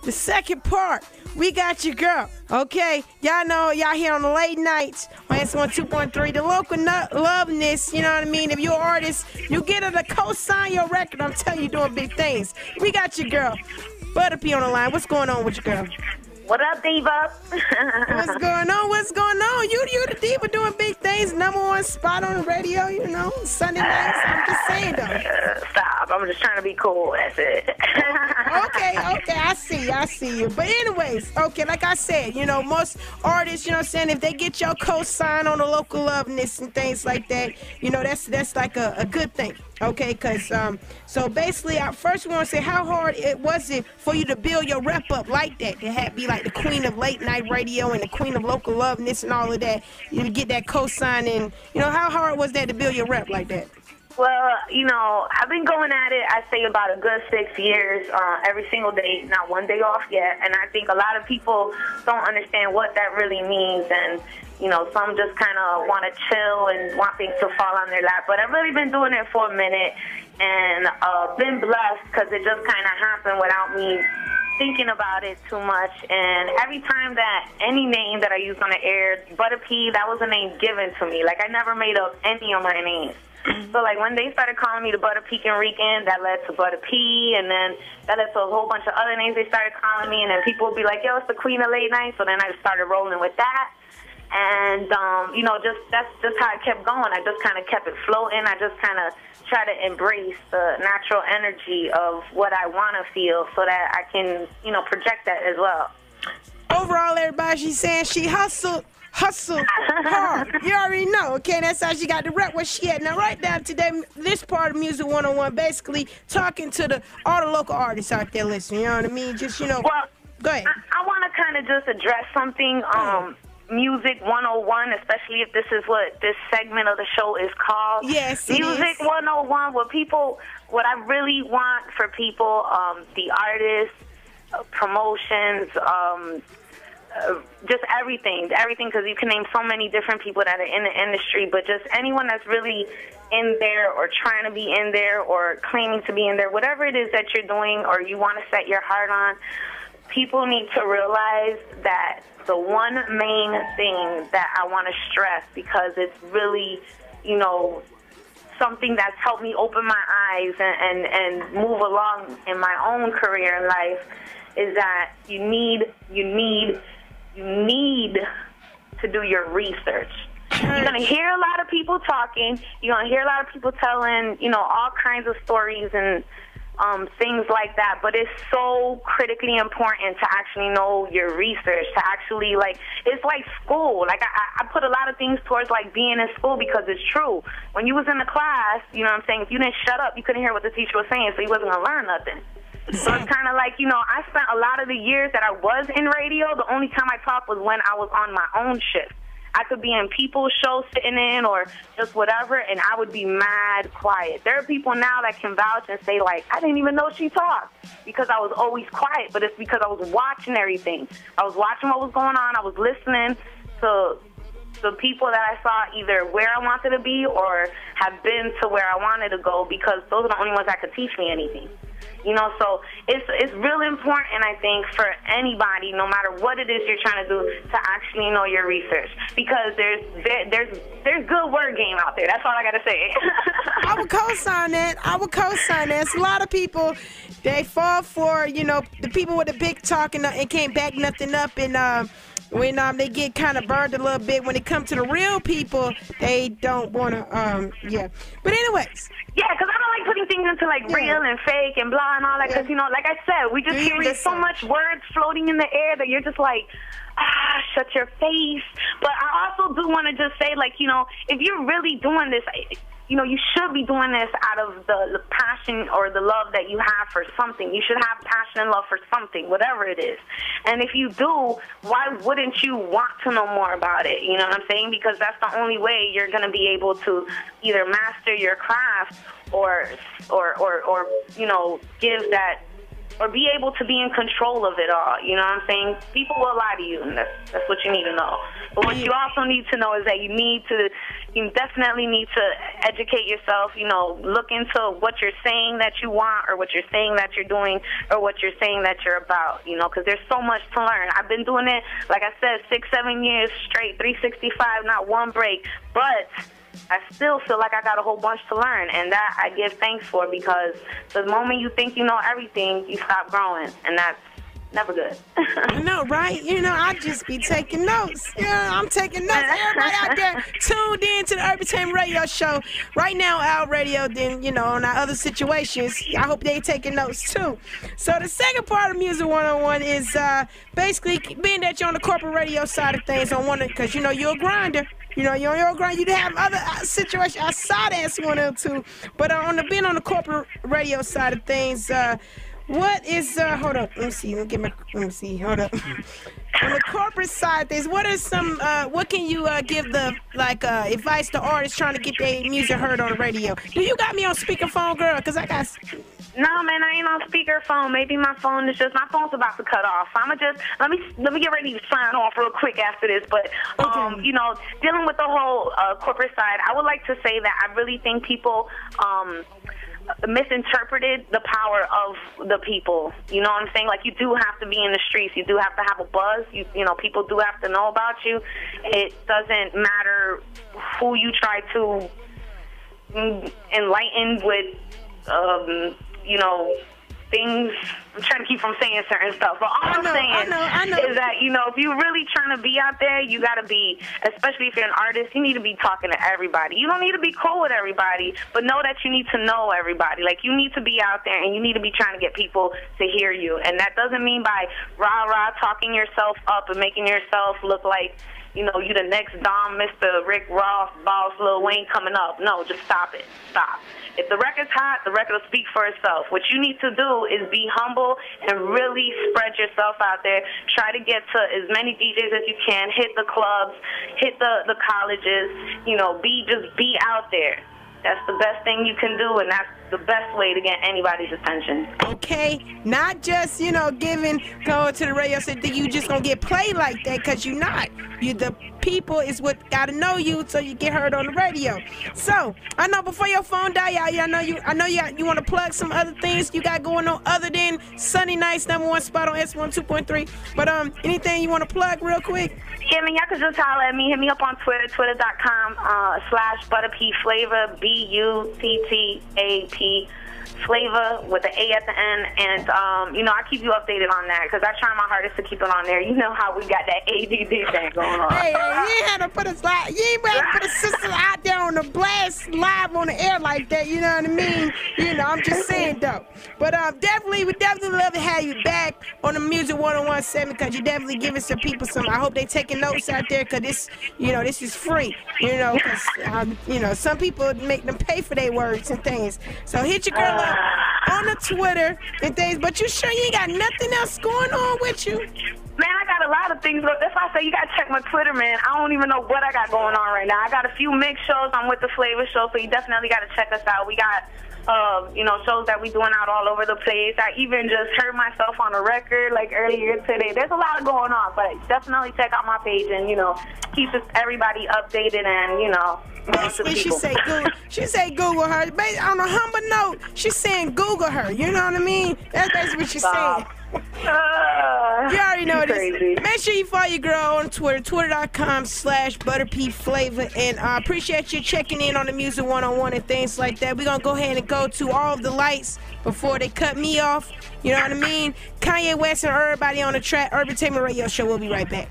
The second part, we got your girl. Okay, y'all know y'all here on the late nights on S1 the local loveness. You know what I mean? If you're an artist, you get her to co-sign your record. I'm telling you, doing big things. We got your girl, Butter P on the line. What's going on with your girl? What up, Diva? What's going on? What's going on? You the Diva doing big things. #1 spot on the radio, you know, Sunday nights. I'm just saying, though. Stop. I'm just trying to be cool. That's it. Okay. I see you. But anyways, okay, like I said, you know, most artists, you know what I'm saying, if they get your co-sign on the local loveness and things like that, you know, that's like a good thing. Okay, because, so basically, I first want to say, how hard was it for you to build your rep up like that? To be like the queen of late night radio and the queen of local loveness and all of that. You get that cosign and, you know, how hard was that to build your rep like that? Well, you know, I've been going at it, I say, about a good 6 years, every single day, not one day off yet. And I think a lot of people don't understand what that really means. And, you know, some just kind of want to chill and want things to fall on their lap. But I've really been doing it for a minute and been blessed because it just kind of happened without me thinking about it too much. And every time that any name that I used on the air, Butter P, that was a name given to me. Like, I never made up any of my names. So, like, when they started calling me the Butter Pecan Rican, that led to Butter P, and then that led to a whole bunch of other names they started calling me, and then people would be like, yo, it's the queen of late night, so then I started rolling with that. And, you know, that's just how it kept going. I just kind of kept it floating. I just kind of try to embrace the natural energy of what I want to feel so that I can, you know, project that as well. Overall, everybody, she's saying she hustle hard. You already know, okay? That's how she got the rep where she at. Now, right down today, this part of Music 101, basically talking to all the local artists out there listening, you know what I mean? Just, you know, well, go ahead. I want to kind of just address something, Music 101, especially if this is what this segment of the show is called. Yes, Music 101, what I really want for people, the artists, promotions, just everything, because you can name so many different people that are in the industry, but just anyone that's really in there or trying to be in there or claiming to be in there, whatever it is that you're doing or you want to set your heart on, people need to realize that the one main thing that I want to stress, because it's really, you know, something that's helped me open my eyes and move along in my own career in life, is that you need to do your research. You're going to hear a lot of people talking. You're going to hear a lot of people telling, you know, all kinds of stories and things like that. But it's so critically important to actually know your research, to actually, like, it's like school. Like, I put a lot of things towards, like, being in school because it's true. When you was in the class, you know what I'm saying, if you didn't shut up, you couldn't hear what the teacher was saying, so you wasn't going to learn nothing. So it's kind of like, you know, I spent a lot of the years that I was in radio, the only time I talked was when I was on my own shift. I could be in people's shows sitting in or just whatever, and I would be mad quiet. There are people now that can vouch and say, like, I didn't even know she talked because I was always quiet, but it's because I was watching everything. I was watching what was going on. I was listening to the people that I saw either where I wanted to be or have been to where I wanted to go, because those are the only ones that could teach me anything. You know, so it's really important, I think, for anybody, no matter what it is you're trying to do, to actually know your research, because there's good word game out there. That's all I gotta say. I would co-sign that. It's a lot of people, they fall for, you know, the people with the big talk and can't back nothing up, and when they get kind of burned a little bit, when it comes to the real people, they don't want to, yeah. But anyways. Yeah, because I don't like putting things into, like, real and fake and blah and all that, because, you know, like I said, we just hear there's so much words floating in the air that you're just like, shut your face. But I also do want to just say, like, you know, if you're really doing this, you know, you should be doing this out of the passion or the love that you have for something. You should have passion and love for something, whatever it is. And if you do, why wouldn't you want to know more about it? You know what I'm saying? Because that's the only way you're going to be able to either master your craft or you know, give that or be able to be in control of it all. You know what I'm saying? People will lie to you, and that's what you need to know. But what you also need to know is that you definitely need to educate yourself, you know, look into what you're saying that you want, or what you're saying that you're doing, or what you're saying that you're about, you know, because there's so much to learn. I've been doing it, like I said, 6-7 years straight, 365, not one break, but I still feel like I got a whole bunch to learn, and that I give thanks for, because the moment you think you know everything, you stop growing, and that's never good. I know, right? You know, I just be taking notes. Yeah, I'm taking notes. Everybody out there tuned in to the Urbantainment Radio Show. Right now, our radio, then, you know, on our other situations, I hope they taking notes, too. So the second part of Music 101 is basically being that you're on the corporate radio side of things, on one, because, you know, you're a grinder. You know, you're on your grind. You have other situations outside as one or two. But being on the corporate radio side of things, what is, hold up, let me see, hold up. On the corporate side of things, what are some, what can you give the, advice to artists trying to get their music heard on the radio? Do you got me on speakerphone, girl? Because I got... No, man, I ain't on speakerphone. Maybe my phone's about to cut off. So I'ma just, let me get ready to sign off real quick after this. But, okay. You know, dealing with the whole corporate side, I would like to say that I really think people, misinterpreted the power of the people. You know what I'm saying? Like, you do have to be in the streets. You do have to have a buzz. You know, people do have to know about you. It doesn't matter who you try to enlighten with, you know, things. I'm trying to keep from saying certain stuff, but all I'm saying is that, you know, if you're really trying to be out there, you got to be, especially if you're an artist, you need to be talking to everybody. You don't need to be cool with everybody, but know that you need to know everybody. Like, you need to be out there, and you need to be trying to get people to hear you. And that doesn't mean by rah-rah talking yourself up and making yourself look like, you know, you the next Dom, Mr. Rick Ross, Boss, Lil Wayne coming up. No, just stop it. Stop. If the record's hot, the record will speak for itself. What you need to do is be humble and really spread yourself out there. Try to get to as many DJs as you can. Hit the clubs, hit the colleges. You know, be out there. That's the best thing you can do, and that's the best way to get anybody's attention. Okay, not just, you know, going to the radio so that you just gonna get played like that, because you're not. The people is what gotta know you so you get heard on the radio. So I know before your phone die, I know you want to plug some other things you got going on other than Sunday Nights #1 spot on S1 2.3. But anything you want to plug real quick? Yeah, man, y'all can just holler at me. Hit me up on Twitter, twitter.com/ButterPFlavor, BUTTAP. Flavor with the A at the end, and you know, I keep you updated on that because I try my hardest to keep it on there. You know how we got that ADD thing going on. Hey, you ain't had to put a sister out there on the blast live on the air like that. You know what I mean? You know, I'm just saying though. But we would definitely love to have you back on the Music 101 segment, because you definitely giving some people some. I hope they taking notes out there, because this is free. You know, because you know, some people make them pay for their words and things. So hit your girl up on the Twitter and things. But you sure you ain't got nothing else going on with you? Man, I got a lot of things. That's why I say you got to check my Twitter, man. I don't even know what I got going on right now. I got a few mix shows. I'm with the Flavor Show, so you definitely got to check us out. We got, you know, shows that we doing out all over the place. I even just heard myself on a record, like, earlier today. There's a lot going on, but definitely check out my page and, you know, keep everybody updated and, you know, basically, she say Google her. On a humble note, she's saying Google her. You know what I mean? That's basically what she's saying. You already know this. Make sure you follow your girl on Twitter, twitter.com/ButterPFlavor. And I appreciate you checking in on the Music 101 and things like that. We're going to go ahead and go to all of the lights before they cut me off. You know what I mean? Kanye West and everybody on the track. Urbantainment Radio Show. We'll be right back.